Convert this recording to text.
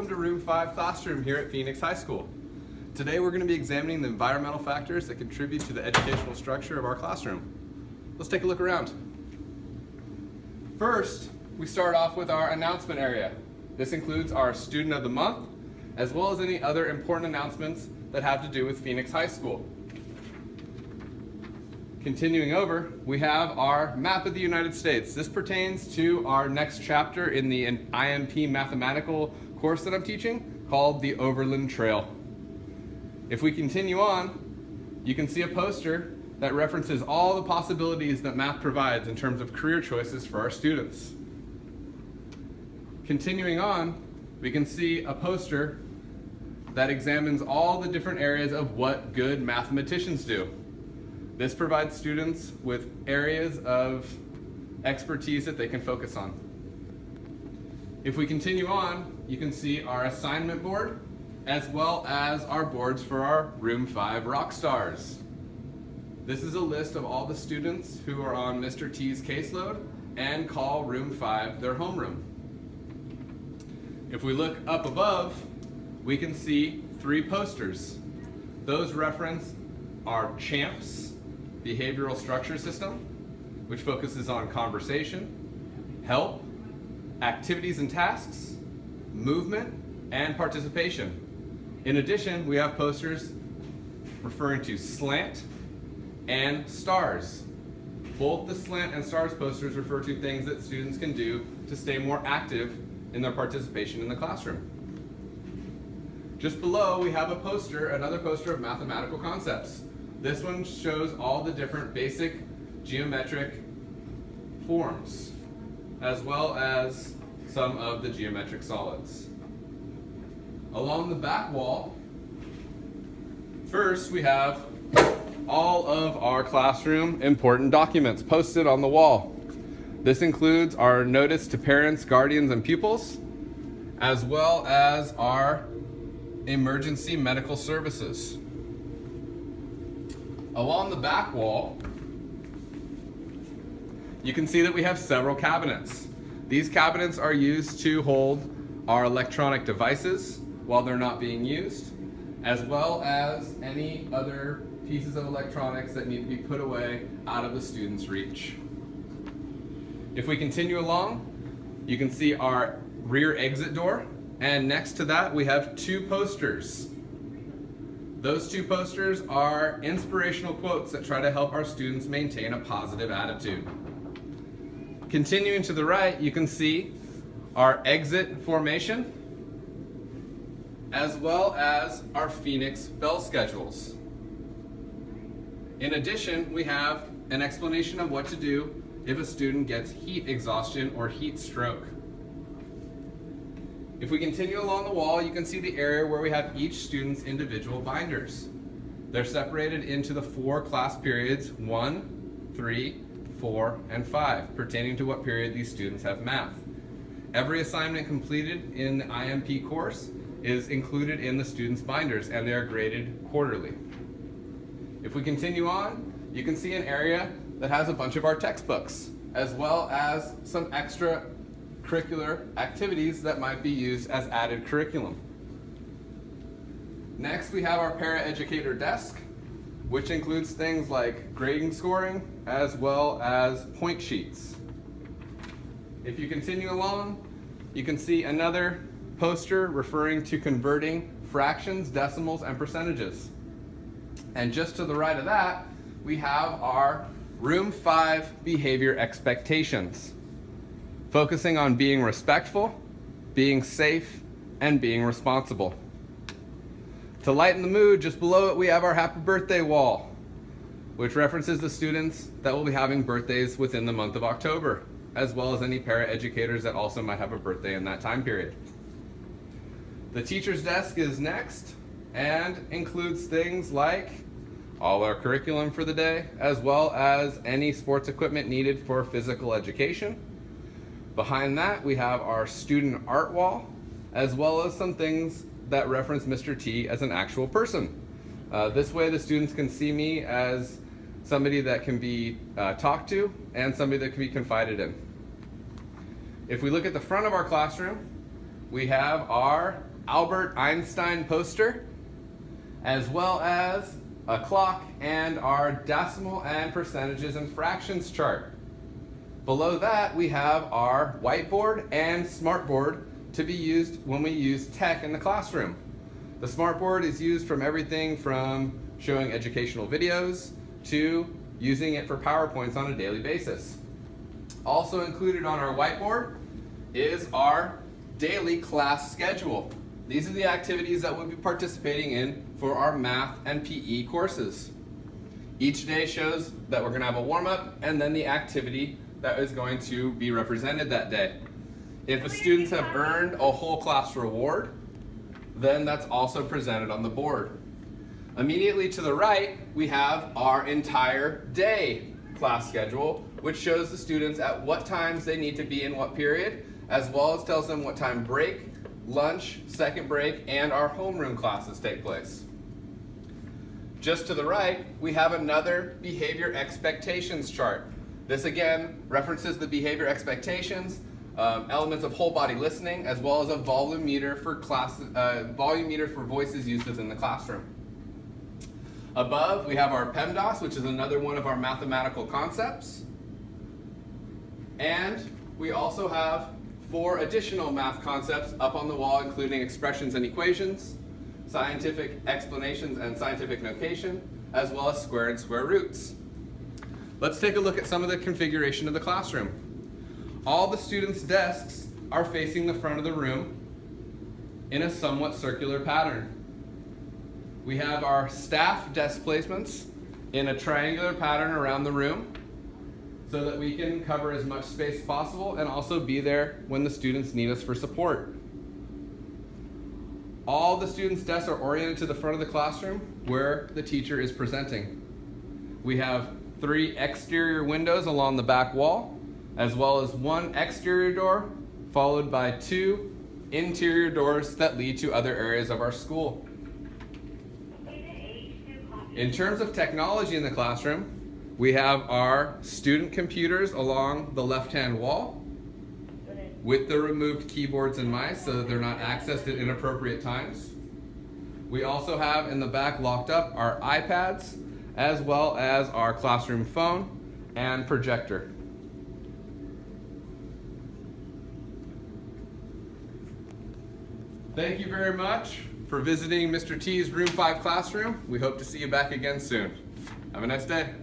Welcome to Room 5 Classroom here at Phoenix High School. Today we're going to be examining the environmental factors that contribute to the educational structure of our classroom. Let's take a look around. First, we start off with our announcement area. This includes our Student of the Month, as well as any other important announcements that have to do with Phoenix High School. Continuing over, we have our map of the United States. This pertains to our next chapter in the IMP mathematical course that I'm teaching, called the Overland Trail. If we continue on, you can see a poster that references all the possibilities that math provides in terms of career choices for our students. Continuing on, we can see a poster that examines all the different areas of what good mathematicians do. This provides students with areas of expertise that they can focus on. If we continue on, you can see our assignment board, as well as our boards for our Room 5 rock stars. This is a list of all the students who are on Mr. T's caseload and call Room 5 their homeroom. If we look up above, we can see 3 posters. Those reference our CHAMPS behavioral structure system, which focuses on conversation, help, activities and tasks, movement, and participation. In addition, we have posters referring to SLANT and STARS. Both the SLANT and STARS posters refer to things that students can do to stay more active in their participation in the classroom. Just below, we have another poster of mathematical concepts. This one shows all the different basic geometric forms, as well as some of the geometric solids. Along the back wall, first we have all of our classroom important documents posted on the wall. This includes our notice to parents, guardians, and pupils, as well as our emergency medical services. Along the back wall, you can see that we have several cabinets. These cabinets are used to hold our electronic devices while they're not being used, as well as any other pieces of electronics that need to be put away out of the student's reach. If we continue along, you can see our rear exit door, and next to that we have 2 posters. Those 2 posters are inspirational quotes that try to help our students maintain a positive attitude. Continuing to the right, you can see our exit formation, as well as our Phoenix bell schedules. In addition, we have an explanation of what to do if a student gets heat exhaustion or heat stroke. If we continue along the wall, you can see the area where we have each student's individual binders. They're separated into the 4 class periods, 1, 3, 4, and 5, pertaining to what period these students have math. Every assignment completed in the IMP course is included in the students' binders, and they are graded quarterly. If we continue on, you can see an area that has a bunch of our textbooks, as well as some extra curricular activities that might be used as added curriculum. Next, we have our paraeducator desk, which includes things like grading scoring, as well as point sheets. If you continue along, you can see another poster referring to converting fractions, decimals, and percentages. And just to the right of that, we have our Room 5 behavior expectations, focusing on being respectful, being safe, and being responsible. To lighten the mood, just below it we have our happy birthday wall, which references the students that will be having birthdays within the month of October, as well as any paraeducators that also might have a birthday in that time period. The teacher's desk is next and includes things like all our curriculum for the day, as well as any sports equipment needed for physical education. Behind that, we have our student art wall, as well as some things that reference Mr. T as an actual person. This way the students can see me as somebody that can be talked to and somebody that can be confided in. If we look at the front of our classroom, we have our Albert Einstein poster, as well as a clock and our decimal and percentages and fractions chart. Below that, we have our whiteboard and smartboard to be used when we use tech in the classroom. The smartboard is used from everything from showing educational videos to using it for PowerPoints on a daily basis. Also included on our whiteboard is our daily class schedule. These are the activities that we'll be participating in for our math and PE courses. Each day shows that we're going to have a warm-up and then the activity that is going to be represented that day. If the students have earned a whole class reward, then that's also presented on the board. Immediately to the right, we have our entire day class schedule, which shows the students at what times they need to be in what period, as well as tells them what time break, lunch, second break, and our homeroom classes take place. Just to the right, we have another behavior expectations chart. This again references the behavior expectations, elements of whole body listening, as well as a volume meter for voices used within the classroom. Above, we have our PEMDAS, which is another one of our mathematical concepts. And we also have 4 additional math concepts up on the wall, including expressions and equations, scientific explanations and scientific notation, as well as square and square roots. Let's take a look at some of the configuration of the classroom. All the students' desks are facing the front of the room in a somewhat circular pattern. We have our staff desk placements in a triangular pattern around the room so that we can cover as much space as possible and also be there when the students need us for support. All the students' desks are oriented to the front of the classroom where the teacher is presenting. We have 3 exterior windows along the back wall, as well as 1 exterior door, followed by 2 interior doors that lead to other areas of our school. In terms of technology in the classroom, we have our student computers along the left-hand wall with the removed keyboards and mice so that they're not accessed at inappropriate times. We also have in the back locked up our iPads, as well as our classroom phone and projector. Thank you very much for visiting Mr. T's Room 5 classroom. We hope to see you back again soon. Have a nice day.